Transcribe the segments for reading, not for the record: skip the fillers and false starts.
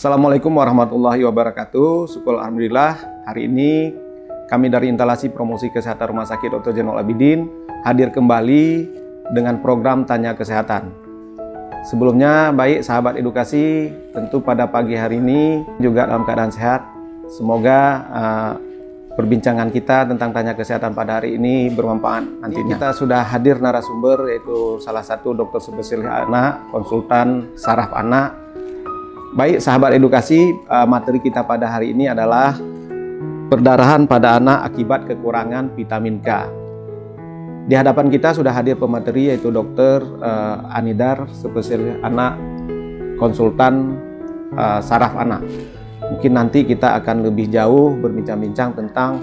Assalamualaikum warahmatullahi wabarakatuh. Syukur alhamdulillah, hari ini kami dari Instalasi Promosi Kesehatan Rumah Sakit Dr. Zainul Abidin hadir kembali dengan program Tanya Kesehatan. Sebelumnya, baik sahabat edukasi, tentu pada pagi hari ini juga dalam keadaan sehat. Semoga perbincangan kita tentang Tanya Kesehatan pada hari ini bermanfaat nantinya. Kita sudah hadir narasumber, yaitu salah satu dokter spesialis anak, konsultan saraf anak. Baik sahabat edukasi, materi kita pada hari ini adalah perdarahan pada anak akibat kekurangan vitamin K. Di hadapan kita sudah hadir pemateri, yaitu dokter Anidar, spesialis anak, konsultan saraf anak. Mungkin nanti kita akan lebih jauh berbincang-bincang tentang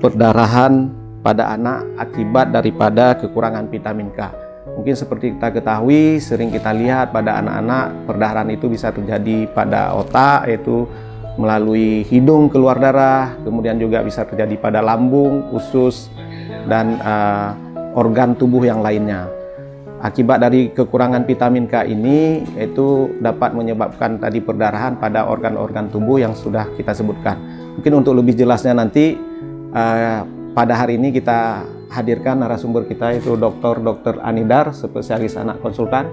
perdarahan pada anak akibat daripada kekurangan vitamin K. Mungkin seperti kita ketahui, sering kita lihat pada anak-anak perdarahan itu bisa terjadi pada otak, yaitu melalui hidung keluar darah, kemudian juga bisa terjadi pada lambung, usus, dan organ tubuh yang lainnya. Akibat dari kekurangan vitamin K ini, itu dapat menyebabkan tadi perdarahan pada organ-organ tubuh yang sudah kita sebutkan. Mungkin untuk lebih jelasnya nanti, pada hari ini kita hadirkan narasumber kita, itu Dr. Anidar, spesialis anak konsultan.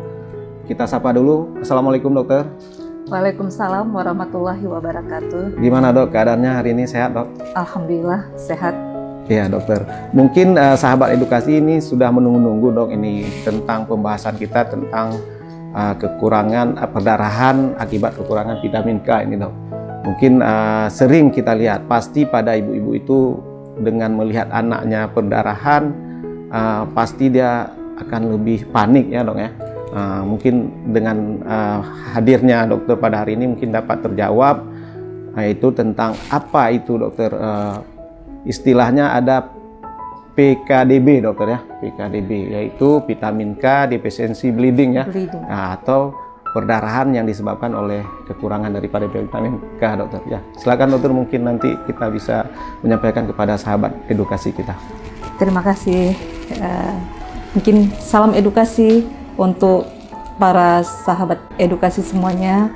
Kita sapa dulu. Assalamualaikum dokter. Waalaikumsalam warahmatullahi wabarakatuh. Gimana dok keadaannya hari ini, sehat dok? Alhamdulillah sehat. Iya dokter. Mungkin sahabat edukasi ini sudah menunggu-nunggu dok ini tentang pembahasan kita tentang kekurangan perdarahan akibat kekurangan vitamin K ini dok. Mungkin sering kita lihat, pasti pada ibu-ibu itu dengan melihat anaknya perdarahan, pasti dia akan lebih panik ya dok ya. Mungkin dengan hadirnya dokter pada hari ini mungkin dapat terjawab, yaitu tentang apa itu dokter, istilahnya ada PKDB dokter ya, PKDB yaitu vitamin K deficiency bleeding ya, atau perdarahan yang disebabkan oleh kekurangan daripada vitamin K dokter ya. Silakan dokter, mungkin nanti kita bisa menyampaikan kepada sahabat edukasi kita. Terima kasih. Mungkin salam edukasi untuk para sahabat edukasi semuanya.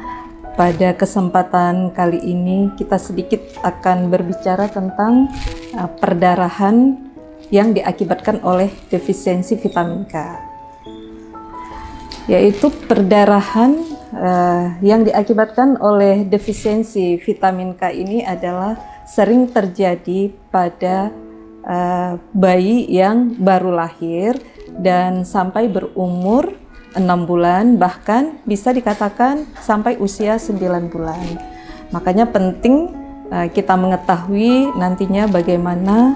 Pada kesempatan kali ini kita sedikit akan berbicara tentang perdarahan yang diakibatkan oleh defisiensi vitamin K. Yaitu perdarahan yang diakibatkan oleh defisiensi vitamin K ini adalah sering terjadi pada bayi yang baru lahir dan sampai berumur 6 bulan, bahkan bisa dikatakan sampai usia 9 bulan. Makanya penting kita mengetahui nantinya bagaimana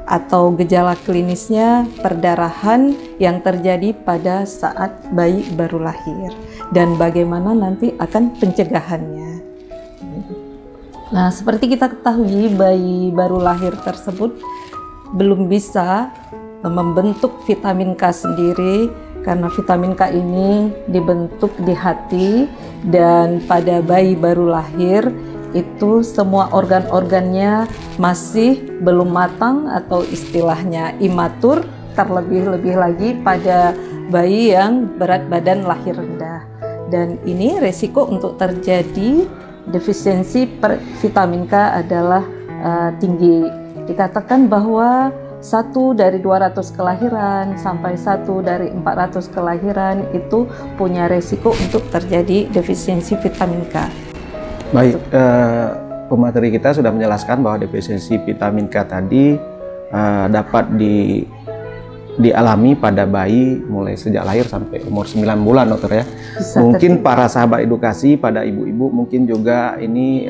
atau gejala klinisnya perdarahan yang terjadi pada saat bayi baru lahir dan bagaimana nanti akan pencegahannya. Nah, seperti kita ketahui, bayi baru lahir tersebut belum bisa membentuk vitamin K sendiri karena vitamin K ini dibentuk di hati, dan pada bayi baru lahir itu semua organ-organnya masih belum matang atau istilahnya imatur, terlebih-lebih lagi pada bayi yang berat badan lahir rendah. Dan ini resiko untuk terjadi defisiensi vitamin K adalah tinggi. Dikatakan bahwa 1 dari 200 kelahiran sampai 1 dari 400 kelahiran itu punya resiko untuk terjadi defisiensi vitamin K. Baik, pemateri kita sudah menjelaskan bahwa defisiensi vitamin K tadi dapat dialami pada bayi mulai sejak lahir sampai umur 9 bulan dokter ya. Mungkin para sahabat edukasi, pada ibu-ibu mungkin juga ini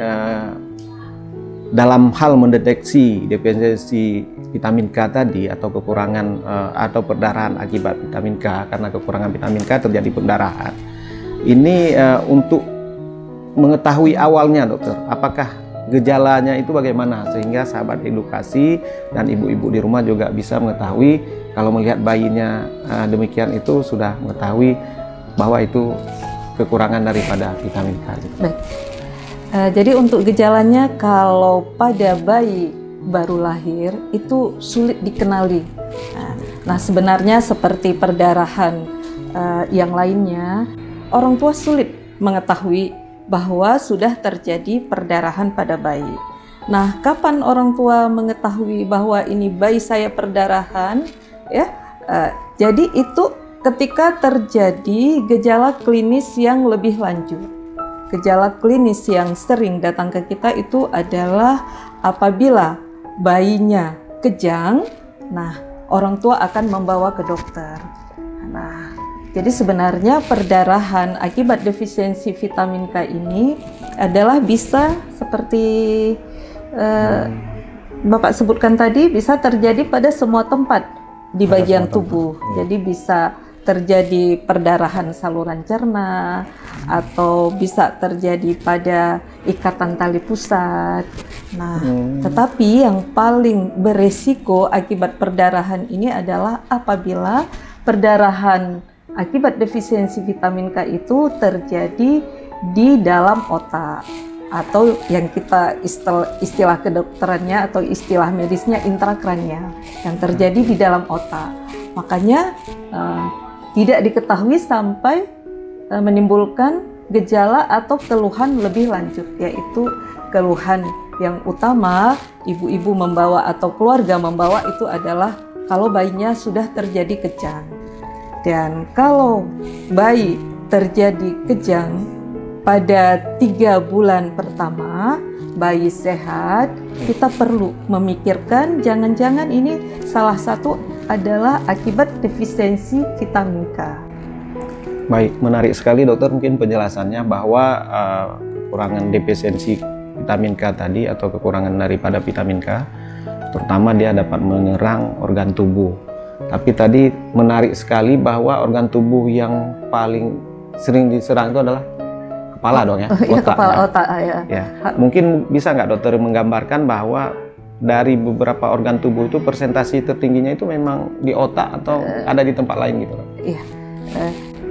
dalam hal mendeteksi defisiensi vitamin K tadi atau kekurangan atau perdarahan akibat vitamin K, karena kekurangan vitamin K terjadi perdarahan. Ini untuk mengetahui awalnya dokter, apakah gejalanya itu bagaimana, sehingga sahabat edukasi dan ibu-ibu di rumah juga bisa mengetahui kalau melihat bayinya demikian, itu sudah mengetahui bahwa itu kekurangan daripada vitamin K. Baik. Jadi untuk gejalanya, kalau pada bayi baru lahir itu sulit dikenali. Nah, sebenarnya seperti perdarahan yang lainnya, orang tua sulit mengetahui bahwa sudah terjadi perdarahan pada bayi. Nah, kapan orang tua mengetahui bahwa ini bayi saya perdarahan? Ya, jadi itu ketika terjadi gejala klinis yang lebih lanjut. Gejala klinis yang sering datang ke kita itu adalah apabila bayinya kejang, nah orang tua akan membawa ke dokter. Nah, jadi sebenarnya perdarahan akibat defisiensi vitamin K ini adalah bisa seperti Bapak sebutkan tadi, bisa terjadi pada semua tempat di bagian tubuh. Jadi bisa terjadi perdarahan saluran cerna, atau bisa terjadi pada ikatan tali pusat. Nah, tetapi yang paling beresiko akibat perdarahan ini adalah apabila perdarahan akibat defisiensi vitamin K itu terjadi di dalam otak, atau yang kita istilah kedokterannya atau istilah medisnya intrakranial, yang terjadi di dalam otak. Makanya tidak diketahui sampai menimbulkan gejala atau keluhan lebih lanjut, yaitu keluhan yang utama ibu-ibu membawa atau keluarga membawa itu adalah kalau bayinya sudah terjadi kejang. Dan kalau bayi terjadi kejang pada 3 bulan pertama, bayi sehat, kita perlu memikirkan jangan-jangan ini salah satu adalah akibat defisiensi vitamin K. Baik, menarik sekali dokter mungkin penjelasannya bahwa kekurangan defisiensi vitamin K tadi atau kekurangan daripada vitamin K, terutama dia dapat menyerang organ tubuh. Tapi tadi menarik sekali bahwa organ tubuh yang paling sering diserang itu adalah kepala dong ya, otak. Kepala otak ya. Ya. Mungkin bisa nggak dokter menggambarkan bahwa dari beberapa organ tubuh itu persentase tertingginya itu memang di otak atau ada di tempat lain gitu? Iya.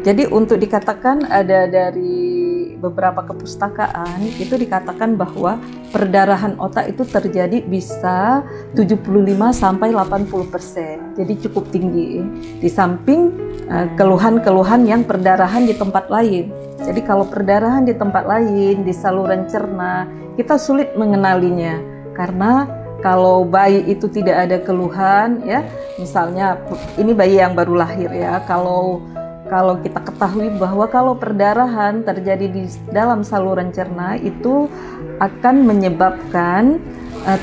Jadi untuk dikatakan ada dari beberapa kepustakaan itu dikatakan bahwa perdarahan otak itu terjadi bisa 75 sampai 80%. Jadi cukup tinggi. Di samping keluhan-keluhan yang perdarahan di tempat lain. Jadi kalau perdarahan di tempat lain, di saluran cerna, kita sulit mengenalinya karena kalau bayi itu tidak ada keluhan, ya, misalnya ini bayi yang baru lahir ya, kalau kita ketahui bahwa kalau perdarahan terjadi di dalam saluran cerna itu akan menyebabkan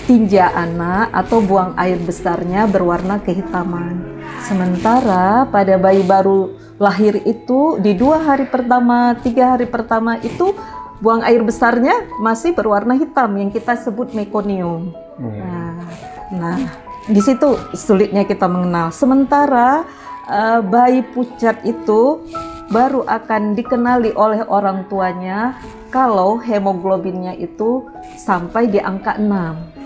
tinja anak atau buang air besarnya berwarna kehitaman. Sementara pada bayi baru lahir itu di 2 hari pertama, 3 hari pertama itu buang air besarnya masih berwarna hitam yang kita sebut mekonium. Nah, di situ sulitnya kita mengenal. Sementara bayi pucat itu baru akan dikenali oleh orang tuanya kalau hemoglobinnya itu sampai di angka 6.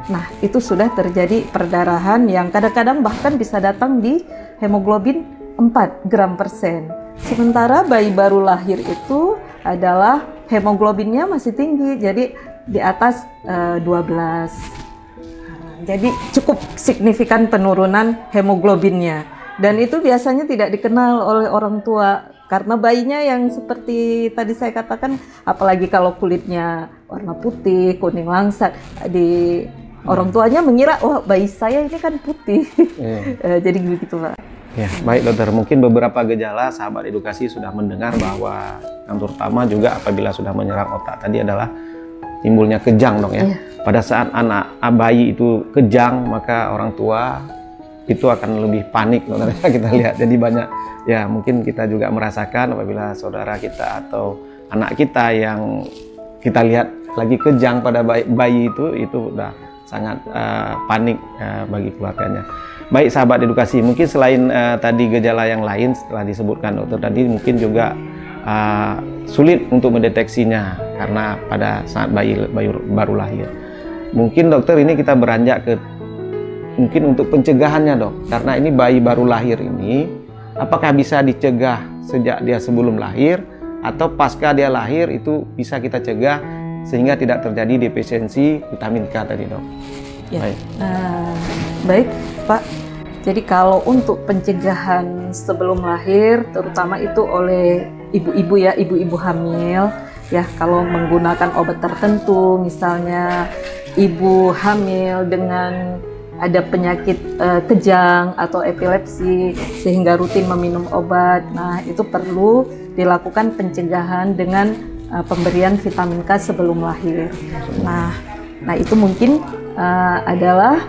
Nah, itu sudah terjadi perdarahan yang kadang-kadang bahkan bisa datang di hemoglobin 4 gram per sen. Sementara bayi baru lahir itu adalah hemoglobinnya masih tinggi, jadi di atas 12. Jadi cukup signifikan penurunan hemoglobinnya. Dan itu biasanya tidak dikenal oleh orang tua karena bayinya yang seperti tadi saya katakan, apalagi kalau kulitnya warna putih, kuning langsat, di orang tuanya mengira, oh bayi saya ini kan putih. Jadi begitu Pak. Ya, baik dokter, mungkin beberapa gejala sahabat edukasi sudah mendengar bahwa yang terutama juga apabila sudah menyerang otak tadi adalah timbulnya kejang dong ya. Pada saat bayi itu kejang, maka orang tua itu akan lebih panik dokter, kita lihat. Jadi banyak ya, mungkin kita juga merasakan apabila saudara kita atau anak kita yang kita lihat lagi kejang pada bayi itu udah sangat panik bagi keluarganya. Baik sahabat edukasi, mungkin selain tadi gejala yang lain setelah disebutkan dokter tadi, mungkin juga sulit untuk mendeteksinya karena pada saat bayi baru lahir. Mungkin dokter ini kita beranjak ke mungkin untuk pencegahannya dok, karena ini bayi baru lahir ini apakah bisa dicegah sejak dia sebelum lahir atau pasca dia lahir itu bisa kita cegah sehingga tidak terjadi defisiensi vitamin K tadi dok? Ya. Baik Pak, jadi kalau untuk pencegahan sebelum lahir terutama itu oleh ibu-ibu ya, ibu-ibu hamil, ya kalau menggunakan obat tertentu, misalnya ibu hamil dengan ada penyakit kejang atau epilepsi sehingga rutin meminum obat. Nah, itu perlu dilakukan pencegahan dengan pemberian vitamin K sebelum lahir. Nah itu mungkin adalah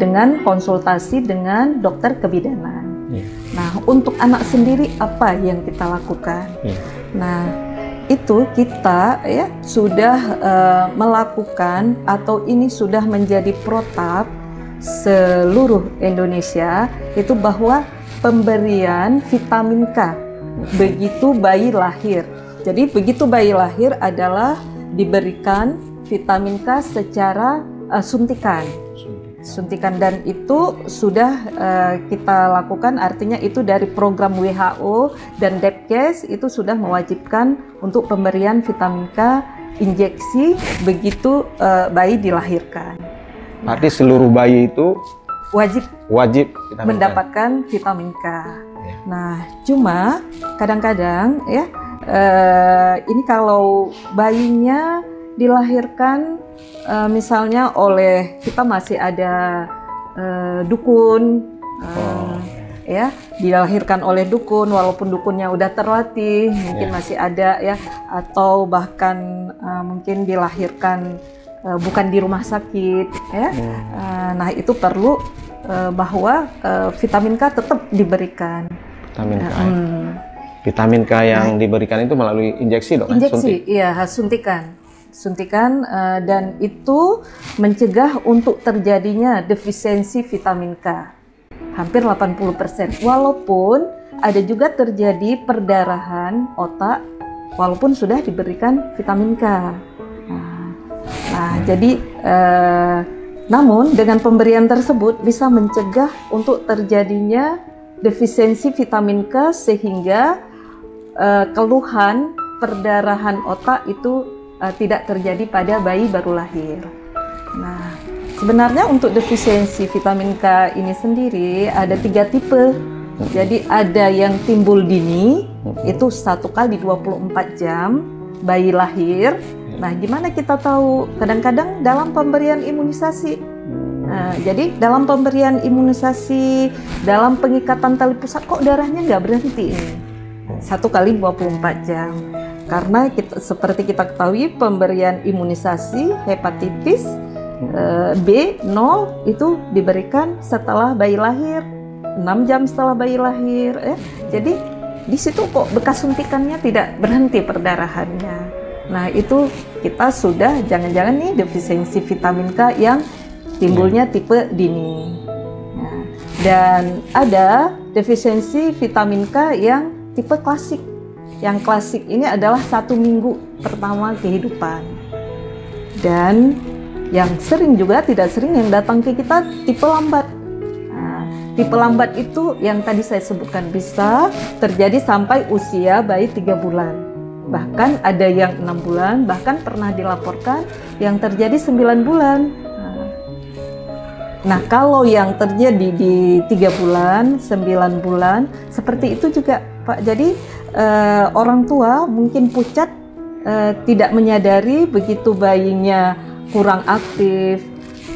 dengan konsultasi dengan dokter kebidanan. Nah, untuk anak sendiri apa yang kita lakukan? Nah, itu kita ya sudah melakukan atau ini sudah menjadi protap seluruh Indonesia itu bahwa pemberian vitamin K begitu bayi lahir. Jadi begitu bayi lahir adalah diberikan vitamin K secara suntikan. Dan itu sudah kita lakukan, artinya itu dari program WHO dan Depkes itu sudah mewajibkan untuk pemberian vitamin K injeksi begitu bayi dilahirkan. Berarti seluruh bayi itu wajib mendapatkan vitamin K. Nah, cuma kadang-kadang ya ini kalau bayinya dilahirkan misalnya oleh kita masih ada dukun, ya dilahirkan oleh dukun walaupun dukunnya udah terlatih, mungkin masih ada ya, atau bahkan mungkin dilahirkan bukan di rumah sakit ya. Nah, itu perlu bahwa vitamin K tetap diberikan. Vitamin K yang diberikan itu melalui injeksi, dok? Injeksi, iya, suntikan dan itu mencegah untuk terjadinya defisiensi vitamin K hampir 80%. Walaupun ada juga terjadi perdarahan otak walaupun sudah diberikan vitamin K. Nah, jadi namun dengan pemberian tersebut bisa mencegah untuk terjadinya defisiensi vitamin K sehingga keluhan perdarahan otak itu tidak terjadi pada bayi baru lahir. Nah, sebenarnya untuk defisiensi vitamin K ini sendiri ada 3 tipe. Jadi ada yang timbul dini, itu 1 kali 24 jam bayi lahir. Nah, gimana kita tahu? Kadang-kadang dalam pemberian imunisasi. Nah, jadi dalam pemberian imunisasi, dalam pengikatan tali pusat kok darahnya nggak berhenti ini. 1 kali 24 jam. Karena seperti kita ketahui pemberian imunisasi hepatitis B0 itu diberikan setelah bayi lahir, 6 jam setelah bayi lahir. Jadi di situ kok bekas suntikannya tidak berhenti perdarahannya. Nah, itu kita sudah jangan-jangan nih defisiensi vitamin K yang timbulnya tipe dini. Nah, dan ada defisiensi vitamin K yang tipe klasik. Yang klasik ini adalah 1 minggu pertama kehidupan. Dan yang sering juga, tidak sering yang datang ke kita tipe lambat. Nah, tipe lambat itu yang tadi saya sebutkan bisa terjadi sampai usia bayi 3 bulan. Bahkan ada yang 6 bulan, bahkan pernah dilaporkan yang terjadi 9 bulan. Nah, kalau yang terjadi di 3 bulan, 9 bulan, seperti itu juga, Pak. Jadi orang tua mungkin pucat, tidak menyadari begitu bayinya kurang aktif,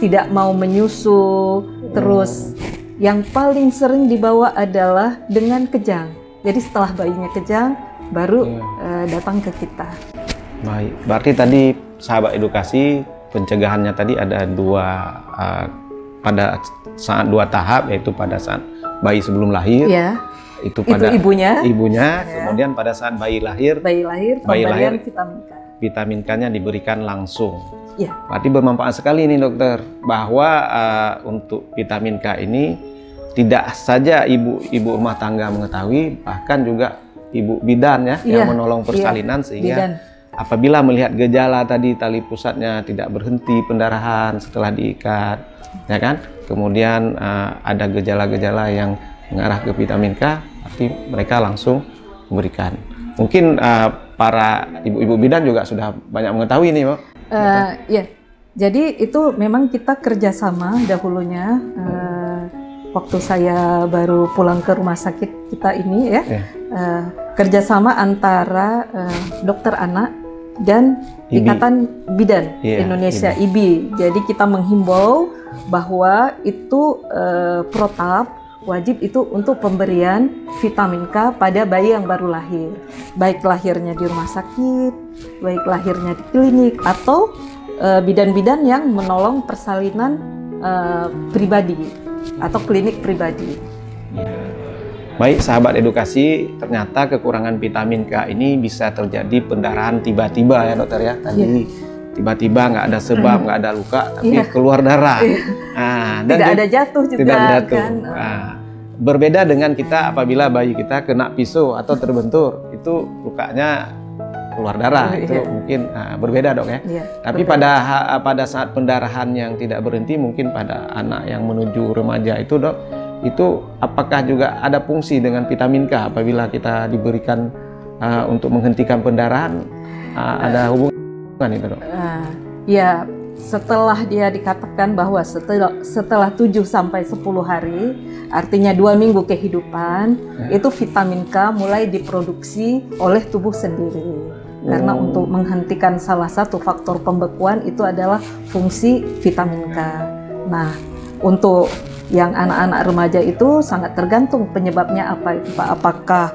tidak mau menyusu, terus yang paling sering dibawa adalah dengan kejang. Jadi setelah bayinya kejang, baru datang ke kita. Baik, berarti tadi sahabat edukasi pencegahannya tadi ada pada saat 2 tahap, yaitu pada saat bayi sebelum lahir, itu pada ibunya, kemudian pada saat bayi lahir pemberian vitamin K. Vitamin K-nya diberikan langsung. Berarti bermanfaat sekali ini, dokter, bahwa untuk vitamin K ini tidak saja ibu rumah tangga mengetahui, bahkan juga ibu bidan yang menolong persalinan, sehingga apabila melihat gejala tadi tali pusatnya tidak berhenti pendarahan setelah diikat, ya kan? Kemudian ada gejala-gejala yang mengarah ke vitamin K, berarti mereka langsung memberikan. Mungkin para ibu-ibu bidan juga sudah banyak mengetahui ini, Pak. Jadi itu memang kita kerjasama dahulunya. Waktu saya baru pulang ke rumah sakit kita ini kerjasama antara dokter anak dan IBI. Ikatan Bidan Indonesia IBI. IBI. Jadi kita menghimbau bahwa itu protap wajib itu untuk pemberian vitamin K pada bayi yang baru lahir, baik lahirnya di rumah sakit, baik lahirnya di klinik, atau bidan-bidan yang menolong persalinan pribadi atau klinik pribadi. Baik sahabat edukasi, ternyata kekurangan vitamin K ini bisa terjadi pendarahan tiba-tiba ya dokter ya. Tadi tiba-tiba nggak ada sebab, nggak ada luka, tapi keluar darah. Nah, dan tidak ada jatuh juga. Tidak ada jatuh. Kan? Nah, berbeda dengan kita apabila bayi kita kena pisau atau terbentur, itu lukanya keluar darah. Itu mungkin berbeda dok ya. Tapi pada saat pendarahan yang tidak berhenti, mungkin pada anak yang menuju remaja itu dok, itu apakah juga ada fungsi dengan vitamin K apabila kita diberikan untuk menghentikan pendarahan, ada hubungan itu dok? Ya, setelah dia dikatakan bahwa setelah 7 sampai 10 hari, artinya 2 minggu kehidupan, itu vitamin K mulai diproduksi oleh tubuh sendiri. Karena untuk menghentikan salah satu faktor pembekuan itu adalah fungsi vitamin K. Nah, untuk yang anak-anak remaja itu sangat tergantung penyebabnya apa itu Pak. Apakah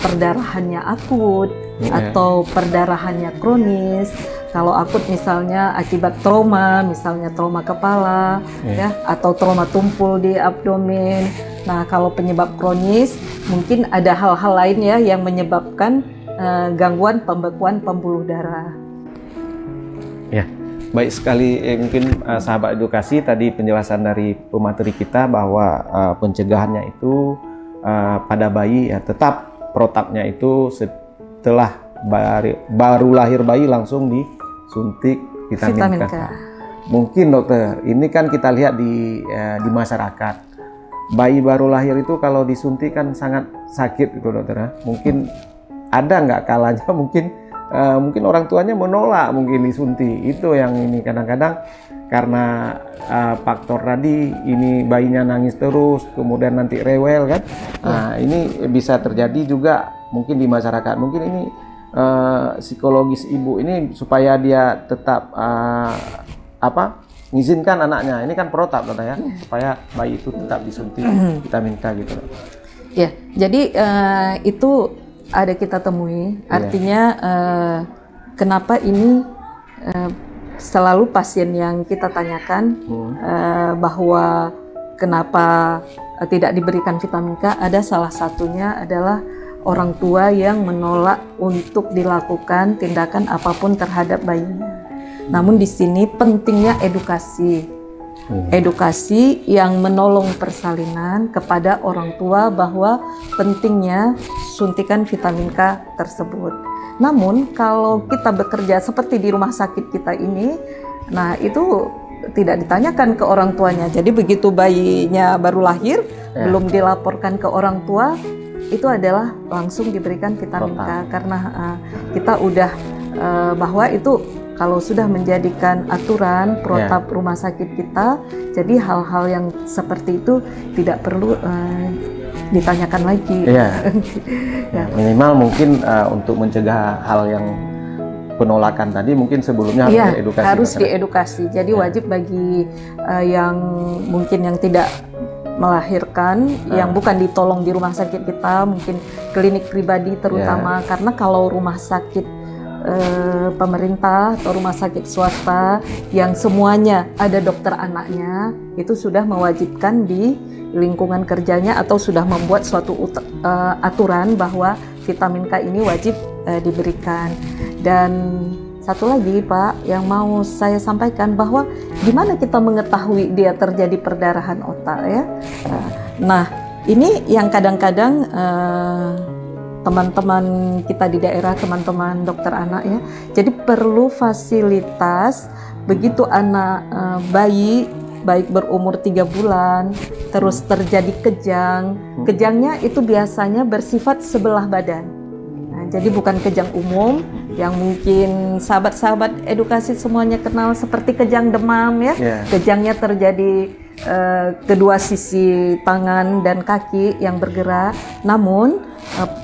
perdarahannya akut atau perdarahannya kronis. Kalau akut misalnya akibat trauma, misalnya trauma kepala, ya, atau trauma tumpul di abdomen. Nah, kalau penyebab kronis mungkin ada hal-hal lain ya yang menyebabkan gangguan pembekuan pembuluh darah. Ya, baik sekali. Mungkin sahabat edukasi, tadi penjelasan dari pemateri kita bahwa pencegahannya itu pada bayi ya tetap protapnya itu setelah baru lahir bayi langsung disuntik vitamin K. Mungkin dokter, ini kan kita lihat di masyarakat, bayi baru lahir itu kalau disuntik kan sangat sakit gitu dokter ya. Mungkin ada nggak kalanya mungkin orang tuanya menolak mungkin disuntik. Itu yang ini kadang-kadang karena faktor tadi ini bayinya nangis terus, kemudian nanti rewel kan. Nah, ini bisa terjadi juga mungkin di masyarakat. Mungkin ini psikologis ibu ini supaya dia tetap mengizinkan anaknya. Ini kan protap ya, supaya bayi itu tetap disuntik vitamin K gitu. Ya, jadi itu ada kita temui. Artinya kenapa ini selalu pasien yang kita tanyakan bahwa kenapa tidak diberikan vitamin K, ada salah satunya adalah orang tua yang menolak untuk dilakukan tindakan apapun terhadap bayinya. Namun di sini pentingnya edukasi. Edukasi yang menolong persalinan kepada orang tua bahwa pentingnya suntikan vitamin K tersebut. Namun kalau kita bekerja seperti di rumah sakit kita ini, nah itu tidak ditanyakan ke orang tuanya. Jadi begitu bayinya baru lahir, belum dilaporkan ke orang tua, itu adalah langsung diberikan vitamin K. Karena kita udah bahwa itu kalau sudah menjadikan aturan protap rumah sakit kita, jadi hal-hal yang seperti itu tidak perlu ditanyakan lagi. Minimal mungkin untuk mencegah hal yang penolakan tadi mungkin sebelumnya harus diedukasi. Harus diedukasi. Jadi wajib bagi yang mungkin yang tidak melahirkan, yang bukan ditolong di rumah sakit kita, mungkin klinik pribadi terutama, karena kalau rumah sakit pemerintah atau rumah sakit swasta yang semuanya ada dokter anaknya, itu sudah mewajibkan di lingkungan kerjanya atau sudah membuat suatu aturan bahwa vitamin K ini wajib diberikan. Dan satu lagi Pak yang mau saya sampaikan, bahwa di mana kita mengetahui dia terjadi perdarahan otak ya. Nah, ini yang kadang-kadang teman-teman kita di daerah, teman-teman dokter anak ya. Jadi perlu fasilitas begitu anak bayi baik berumur 3 bulan terus terjadi kejang. Kejangnya itu biasanya bersifat sebelah badan. Nah, jadi bukan kejang umum yang mungkin sahabat-sahabat edukasi semuanya kenal seperti kejang demam ya. Kejangnya terjadi kedua sisi tangan dan kaki yang bergerak. Namun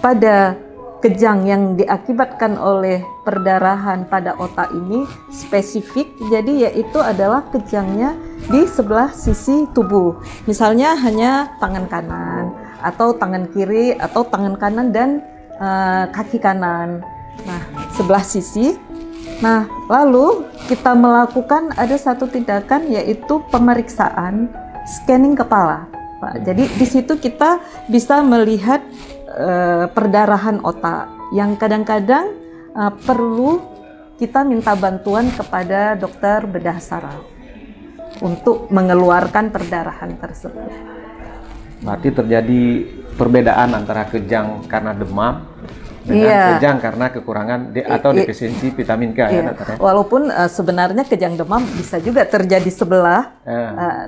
pada kejang yang diakibatkan oleh perdarahan pada otak ini spesifik, jadi yaitu adalah kejangnya di sebelah sisi tubuh. Misalnya hanya tangan kanan atau tangan kiri atau tangan kanan dan kaki kanan. Nah, sebelah sisi. Nah, lalu kita melakukan ada satu tindakan yaitu pemeriksaan scanning kepala, Pak. Jadi di situ kita bisa melihat perdarahan otak yang kadang-kadang perlu kita minta bantuan kepada dokter bedah saraf untuk mengeluarkan perdarahan tersebut. Berarti terjadi perbedaan antara kejang karena demam dengan kejang karena kekurangan atau defisiensi vitamin K ya, dokter. Walaupun sebenarnya kejang demam bisa juga terjadi sebelah,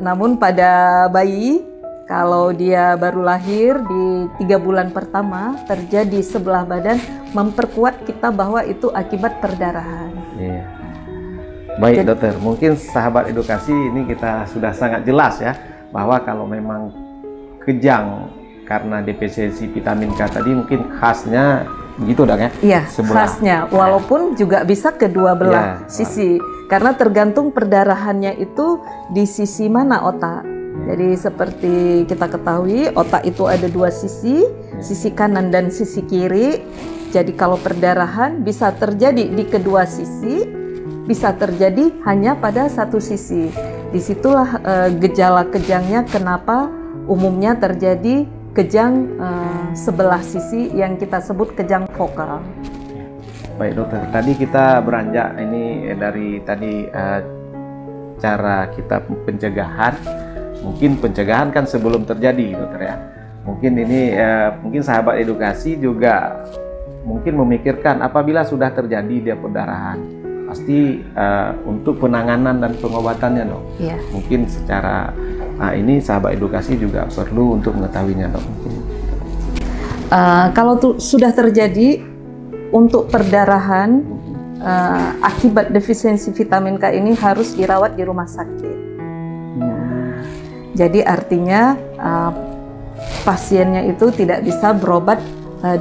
namun pada bayi kalau dia baru lahir di 3 bulan pertama terjadi sebelah badan, memperkuat kita bahwa itu akibat perdarahan. Iya. Baik dokter, mungkin sahabat edukasi ini kita sudah sangat jelas ya bahwa kalau memang kejang karena defisiensi vitamin K tadi mungkin khasnya begitu dong ya? Iya, khasnya. Walaupun juga bisa kedua belah sisi, karena tergantung perdarahannya itu di sisi mana otak. Jadi seperti kita ketahui otak itu ada 2 sisi, sisi kanan dan sisi kiri. Jadi kalau perdarahan bisa terjadi di kedua sisi, bisa terjadi hanya pada satu sisi. Disitulah gejala kejangnya, kenapa umumnya terjadi kejang sebelah sisi yang kita sebut kejang vokal. Baik dokter, tadi kita beranjak ini dari tadi cara kita pencegahan. Mungkin pencegahan kan sebelum terjadi dokter ya. Mungkin ini mungkin sahabat edukasi juga mungkin memikirkan apabila sudah terjadi dia perdarahan, pasti untuk penanganan dan pengobatannya dok. Iya. Mungkin secara ini sahabat edukasi juga perlu untuk mengetahuinya dok. Kalau sudah terjadi untuk perdarahan akibat defisiensi vitamin K ini harus dirawat di rumah sakit. Jadi artinya pasiennya itu tidak bisa berobat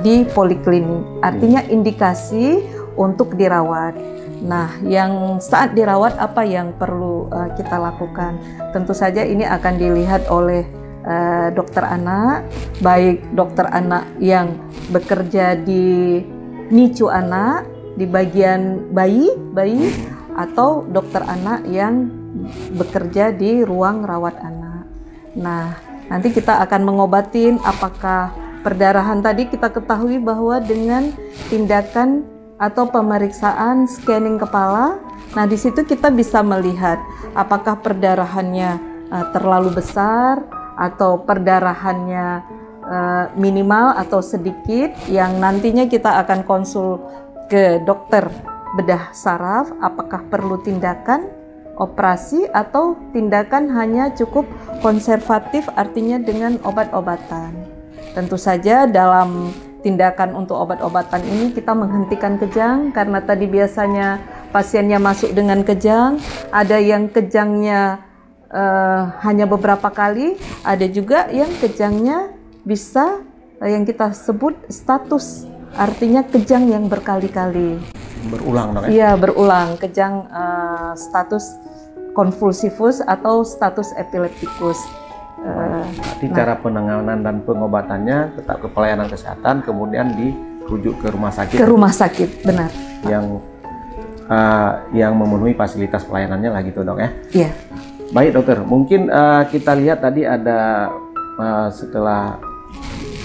di poliklinik. Artinya indikasi untuk dirawat. Nah, yang saat dirawat apa yang perlu kita lakukan? Tentu saja ini akan dilihat oleh dokter anak, baik dokter anak yang bekerja di NICU anak, di bagian bayi, atau dokter anak yang bekerja di ruang rawat anak. Nah, nanti kita akan mengobatin apakah perdarahan tadi kita ketahui bahwa dengan tindakan atau pemeriksaan scanning kepala. Nah, di situ kita bisa melihat apakah perdarahannya terlalu besar atau perdarahannya minimal atau sedikit, yang nantinya kita akan konsul ke dokter bedah saraf apakah perlu tindakan operasi atau tindakan hanya cukup konservatif, artinya dengan obat-obatan. Tentu saja dalam tindakan untuk obat-obatan ini kita menghentikan kejang, karena tadi biasanya pasiennya masuk dengan kejang, ada yang kejangnya hanya beberapa kali, ada juga yang kejangnya bisa yang kita sebut status, artinya kejang yang berkali-kali. Berulang dong ya? Iya, berulang, kejang status konvulsivus atau status epileptikus. Berarti cara penanganan dan pengobatannya tetap ke pelayanan kesehatan, kemudian dirujuk ke rumah sakit. Ke rumah sakit, benar. Yang memenuhi fasilitas pelayanannya lah gitu dok ya? Iya. Baik dokter, mungkin kita lihat tadi ada setelah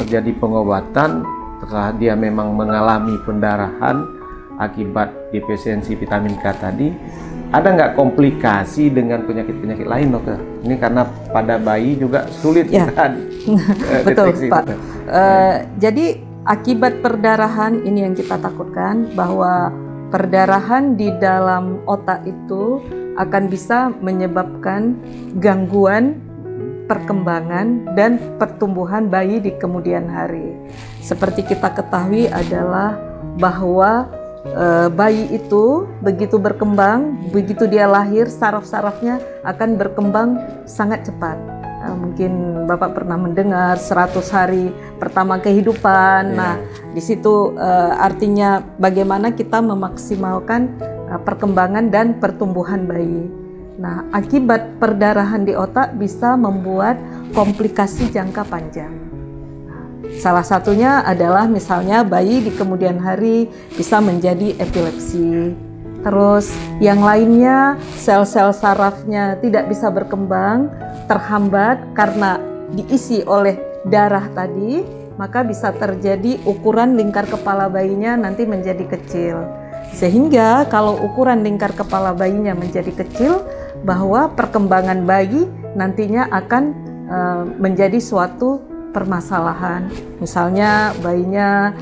terjadi pengobatan, setelah dia memang mengalami pendarahan akibat defisiensi vitamin K tadi, ada nggak komplikasi dengan penyakit-penyakit lain dokter? Ini karena pada bayi juga sulit kan? Betul Pak. Jadi akibat perdarahan ini yang kita takutkan, bahwa perdarahan di dalam otak itu akan bisa menyebabkan gangguan perkembangan dan pertumbuhan bayi di kemudian hari. Seperti kita ketahui adalah bahwa bayi itu begitu berkembang, begitu dia lahir, saraf-sarafnya akan berkembang sangat cepat. Mungkin Bapak pernah mendengar 100 hari pertama kehidupan. Nah, di situ artinya bagaimana kita memaksimalkan perkembangan dan pertumbuhan bayi. Nah, akibat perdarahan di otak bisa membuat komplikasi jangka panjang. Salah satunya adalah misalnya bayi di kemudian hari bisa menjadi epilepsi. Terus yang lainnya sel-sel sarafnya tidak bisa berkembang, terhambat karena diisi oleh darah tadi, maka bisa terjadi ukuran lingkar kepala bayinya nanti menjadi kecil. Sehingga kalau ukuran lingkar kepala bayinya menjadi kecil, bahwa perkembangan bayi nantinya akan menjadi suatu permasalahan. Misalnya bayinya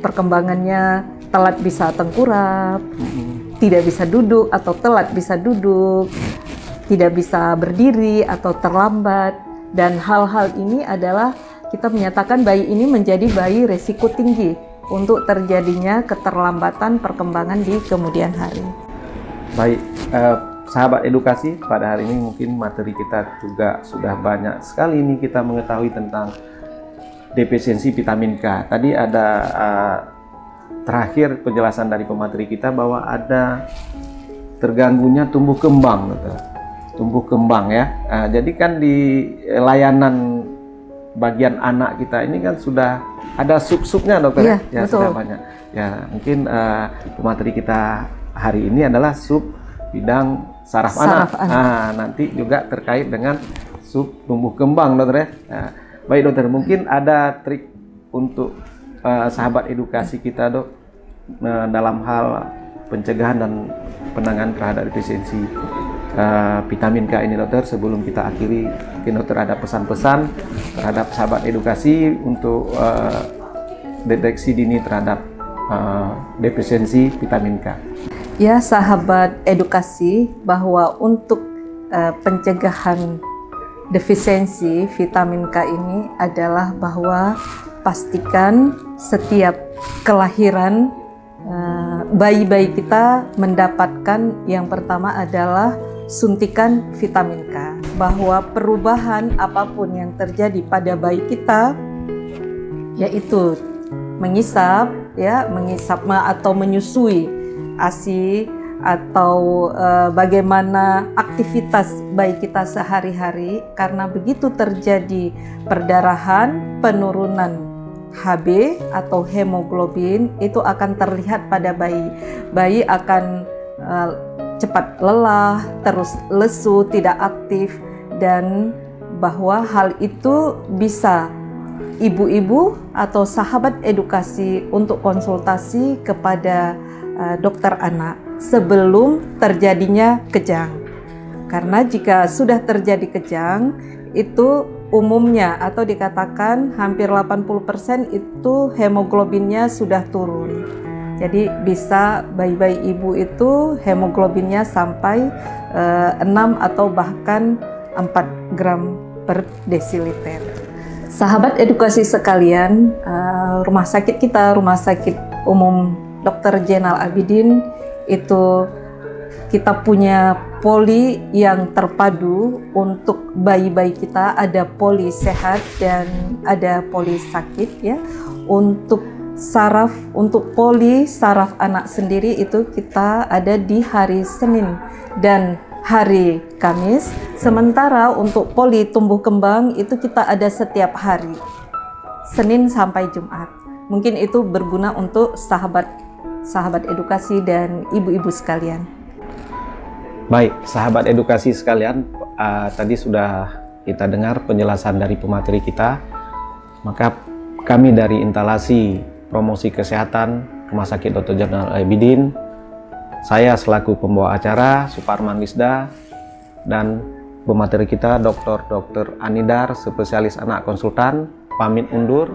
perkembangannya telat bisa tengkurap, tidak bisa duduk atau telat bisa duduk, tidak bisa berdiri atau terlambat, dan hal-hal ini adalah kita menyatakan bayi ini menjadi bayi resiko tinggi untuk terjadinya keterlambatan perkembangan di kemudian hari. Baik, sahabat edukasi, pada hari ini mungkin materi kita juga sudah banyak sekali ini kita mengetahui tentang defisiensi vitamin K. Tadi ada terakhir penjelasan dari pemateri kita bahwa ada terganggunya tumbuh kembang, tumbuh kembang ya. Jadi kan di layanan bagian anak kita ini kan sudah ada sub-subnya dokter, ya, ya sudah banyak. Ya mungkin pemateri kita hari ini adalah sub bidang saraf anak. Nanti juga terkait dengan sub tumbuh kembang dokter ya. Baik dokter, mungkin ada trik untuk sahabat edukasi kita dok dalam hal pencegahan dan penanganan terhadap defisiensi vitamin K ini dokter. Sebelum kita akhiri, mungkin dokter ada pesan-pesan terhadap sahabat edukasi untuk deteksi dini terhadap defisiensi vitamin K. Ya sahabat edukasi, bahwa untuk pencegahan defisiensi vitamin K ini adalah bahwa pastikan setiap kelahiran bayi-bayi kita mendapatkan yang pertama adalah suntikan vitamin K. Bahwa perubahan apapun yang terjadi pada bayi kita, yaitu mengisap atau menyusui ASI, atau bagaimana aktivitas bayi kita sehari-hari, karena begitu terjadi perdarahan, penurunan HB atau hemoglobin itu akan terlihat pada bayi. Bayi akan cepat lelah, terus lesu, tidak aktif, dan bahwa hal itu bisa ibu-ibu atau sahabat edukasi untuk konsultasi kepada dokter anak sebelum terjadinya kejang. Karena jika sudah terjadi kejang, itu umumnya atau dikatakan hampir 80% itu hemoglobinnya sudah turun. Jadi bisa bayi-bayi ibu itu hemoglobinnya sampai 6 atau bahkan 4 gram per desiliter. Sahabat edukasi sekalian, rumah sakit kita, Rumah Sakit Umum Dr. Jenal Abidin, itu kita punya poli yang terpadu untuk bayi-bayi kita. Ada poli sehat dan ada poli sakit ya. Untuk saraf, untuk poli saraf anak sendiri itu kita ada di hari Senin dan hari Kamis. Sementara untuk poli tumbuh kembang itu kita ada setiap hari, Senin sampai Jumat. Mungkin itu berguna untuk sahabat edukasi dan ibu-ibu sekalian. Baik, sahabat edukasi sekalian, tadi sudah kita dengar penjelasan dari pemateri kita. Maka kami dari Instalasi Promosi Kesehatan Rumah Sakit Dr. Jenal Abidin, saya selaku pembawa acara Suparman Wisda, dan pemateri kita Dr. Anidar, spesialis anak konsultan, pamit undur.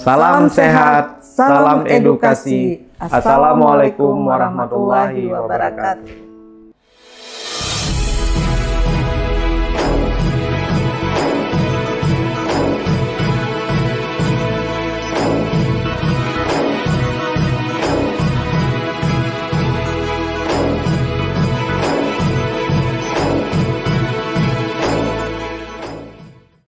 Salam sehat, salam edukasi. Assalamualaikum warahmatullahi wabarakatuh.